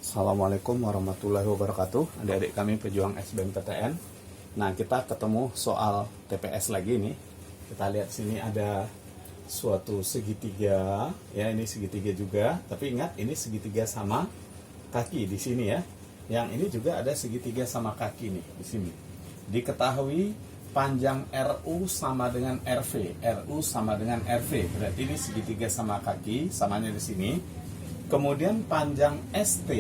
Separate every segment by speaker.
Speaker 1: Assalamualaikum warahmatullahi wabarakatuh. Adik-adik kami pejuang SBMPTN. Nah, kita ketemu soal TPS lagi nih. Kita lihat sini ada suatu segitiga, ya ini segitiga juga. Tapi ingat ini segitiga sama kaki di sini ya. Yang ini juga ada segitiga sama kaki nih di sini. Diketahui panjang RU sama dengan RV. RU sama dengan RV. Berarti ini segitiga sama kaki, samanya di sini. Kemudian panjang ST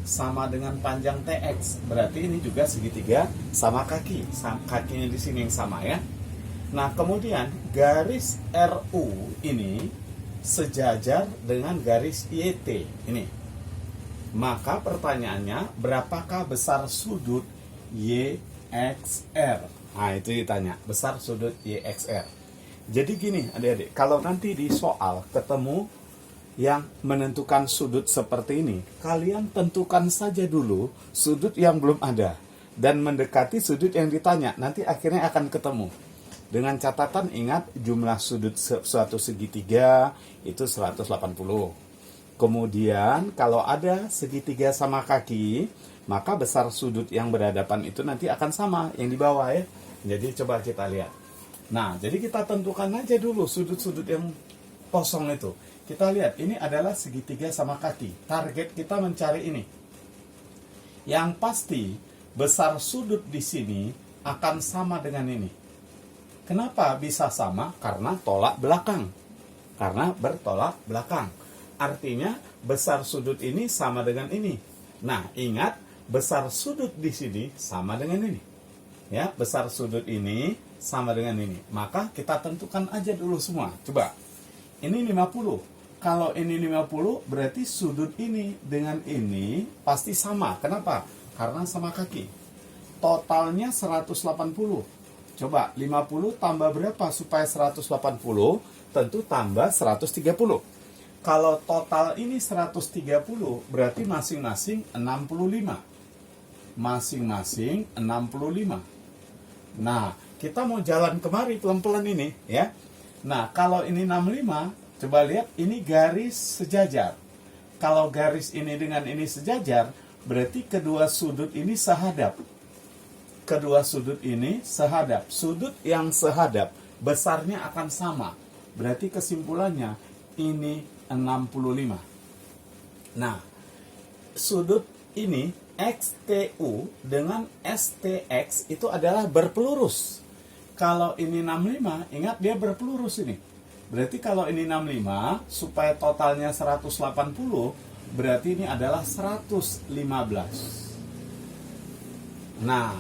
Speaker 1: sama dengan panjang TX. Berarti ini juga segitiga sama kaki. Kakinya di sini yang sama ya. Nah, kemudian garis RU ini sejajar dengan garis YT ini. Maka pertanyaannya, berapakah besar sudut YXR? Nah, itu ditanya, besar sudut YXR. Jadi gini adik-adik, kalau nanti di soal ketemu yang menentukan sudut seperti ini, kalian tentukan saja dulu sudut yang belum ada dan mendekati sudut yang ditanya. Nanti akhirnya akan ketemu. Dengan catatan ingat jumlah sudut suatu segitiga itu 180. Kemudian kalau ada segitiga sama kaki, maka besar sudut yang berhadapan itu nanti akan sama yang di bawah ya. Jadi coba kita lihat. Nah, jadi kita tentukan aja dulu sudut-sudut yang kosong itu. Kita lihat, ini adalah segitiga sama kaki. Target kita mencari ini. Yang pasti, besar sudut di sini akan sama dengan ini. Kenapa bisa sama? Karena tolak belakang. Karena bertolak belakang. Artinya, besar sudut ini sama dengan ini. Nah, ingat, besar sudut di sini sama dengan ini. Ya, besar sudut ini sama dengan ini. Maka kita tentukan aja dulu semua. Coba, ini 50. Kalau ini 50, berarti sudut ini dengan ini pasti sama. Kenapa? Karena sama kaki. Totalnya 180. Coba, 50 tambah berapa supaya 180? Tentu tambah 130. Kalau total ini 130, berarti masing-masing 65. Masing-masing 65. Nah, kita mau jalan kemari pelan-pelan ini, ya. Nah, kalau ini 65, coba lihat, ini garis sejajar. Kalau garis ini dengan ini sejajar, berarti kedua sudut ini sehadap. Kedua sudut ini sehadap. Sudut yang sehadap, besarnya akan sama. Berarti kesimpulannya, ini 65. Nah, sudut ini, XTU dengan STX, itu adalah berpelurus. Kalau ini 65, ingat dia berpelurus ini. Berarti kalau ini 65, supaya totalnya 180, berarti ini adalah 115. Nah,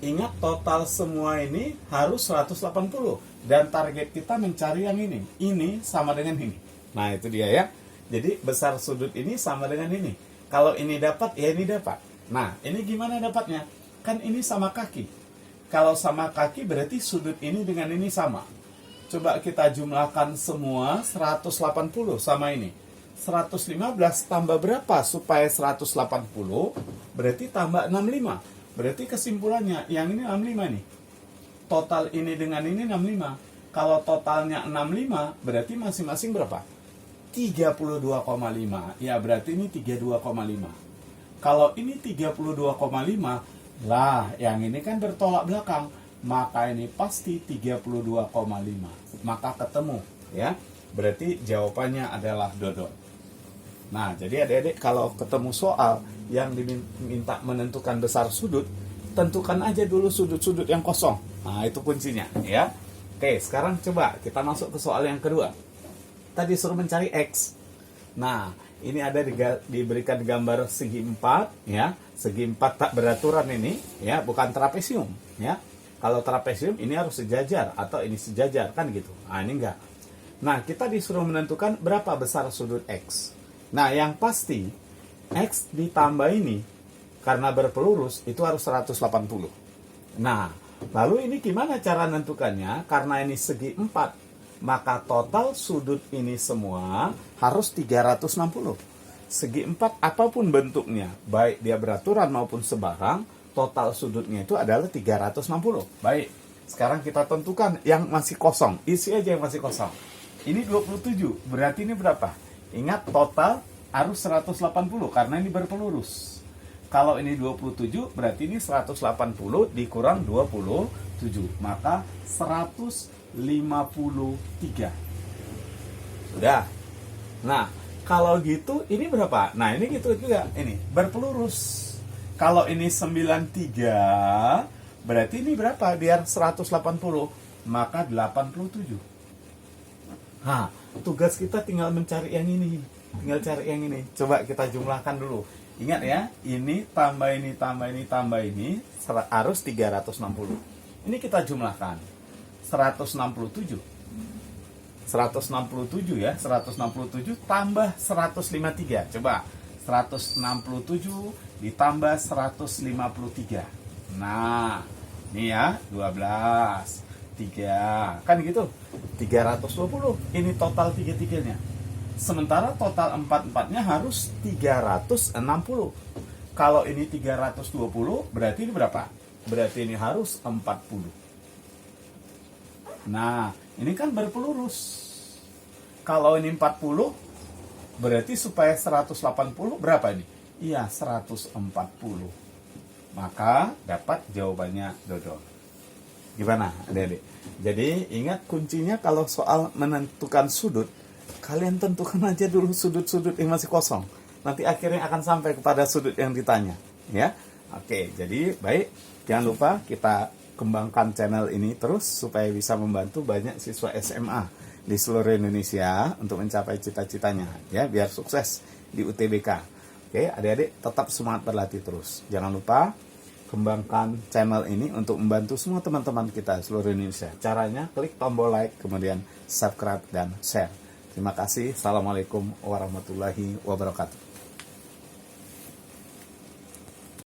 Speaker 1: ingat total semua ini harus 180. Dan target kita mencari yang ini. Ini sama dengan ini. Nah, itu dia ya. Jadi, besar sudut ini sama dengan ini. Kalau ini dapat, ya ini dapat. Nah, ini gimana dapatnya? Kan ini sama kaki. Kalau sama kaki, berarti sudut ini dengan ini sama. Coba kita jumlahkan semua 180 sama ini. 115 tambah berapa supaya 180? Berarti tambah 65. Berarti kesimpulannya yang ini 65 nih. Total ini dengan ini 65. Kalau totalnya 65, berarti masing-masing berapa? 32,5. Ya, berarti ini 32,5. Kalau ini 32,5, lah yang ini kan bertolak belakang. Maka ini pasti 32,5. Maka ketemu ya. Berarti jawabannya adalah dodot. Nah, jadi adik-adik kalau ketemu soal yang diminta menentukan besar sudut, tentukan aja dulu sudut-sudut yang kosong. Nah, itu kuncinya ya. Oke, sekarang coba kita masuk ke soal yang kedua. Tadi suruh mencari X. Nah, ini ada diberikan gambar segi 4 ya. Segi 4 tak beraturan ini ya, bukan trapesium ya. Kalau trapesium ini harus sejajar atau ini sejajar kan gitu. Nah, ini enggak. Nah, kita disuruh menentukan berapa besar sudut X. Nah, yang pasti X ditambah ini karena berpelurus itu harus 180. Nah, lalu ini gimana cara menentukannya? Karena ini segi 4, maka total sudut ini semua harus 360. Segi 4 apapun bentuknya, baik dia beraturan maupun sebarang, total sudutnya itu adalah 360. Baik, sekarang kita tentukan yang masih kosong. Isi aja yang masih kosong. Ini 27, berarti ini berapa? Ingat total harus 180 karena ini berpelurus. Kalau ini 27 berarti ini 180 dikurang 27, maka 153. Sudah. Nah, kalau gitu ini berapa? Nah, ini gitu juga. Ini berpelurus. Kalau ini 93, berarti ini berapa? Biar 180, maka 87. Nah, tugas kita tinggal mencari yang ini. Tinggal cari yang ini. Coba kita jumlahkan dulu. Ingat ya, ini tambah ini, tambah ini, tambah ini, harus 360. Ini kita jumlahkan. 167. 167 ya, 167 tambah 153. Coba, 167 ditambah 153. Nah, ini ya, 12, 3, kan gitu, 320. Ini total 3-3-nya. Sementara total 4-4-nya harus 360. Kalau ini 320, berarti ini berapa? Berarti ini harus 40. Nah, ini kan berpelurus. Kalau ini 40, berarti supaya 180 berapa ini? Iya, 140. Maka dapat jawabannya Dodol. Gimana adik-adik? Jadi ingat kuncinya kalau soal menentukan sudut, kalian tentukan aja dulu sudut-sudut yang masih kosong. Nanti akhirnya akan sampai kepada sudut yang ditanya. Ya, oke. Jadi baik, jangan lupa kita kembangkan channel ini terus supaya bisa membantu banyak siswa SMA di seluruh Indonesia untuk mencapai cita-citanya, ya, biar sukses di UTBK. Oke, adik-adik tetap semangat berlatih terus. Jangan lupa kembangkan channel ini untuk membantu semua teman-teman kita seluruh Indonesia. Caranya klik tombol like, kemudian subscribe dan share. Terima kasih. Assalamualaikum warahmatullahi wabarakatuh.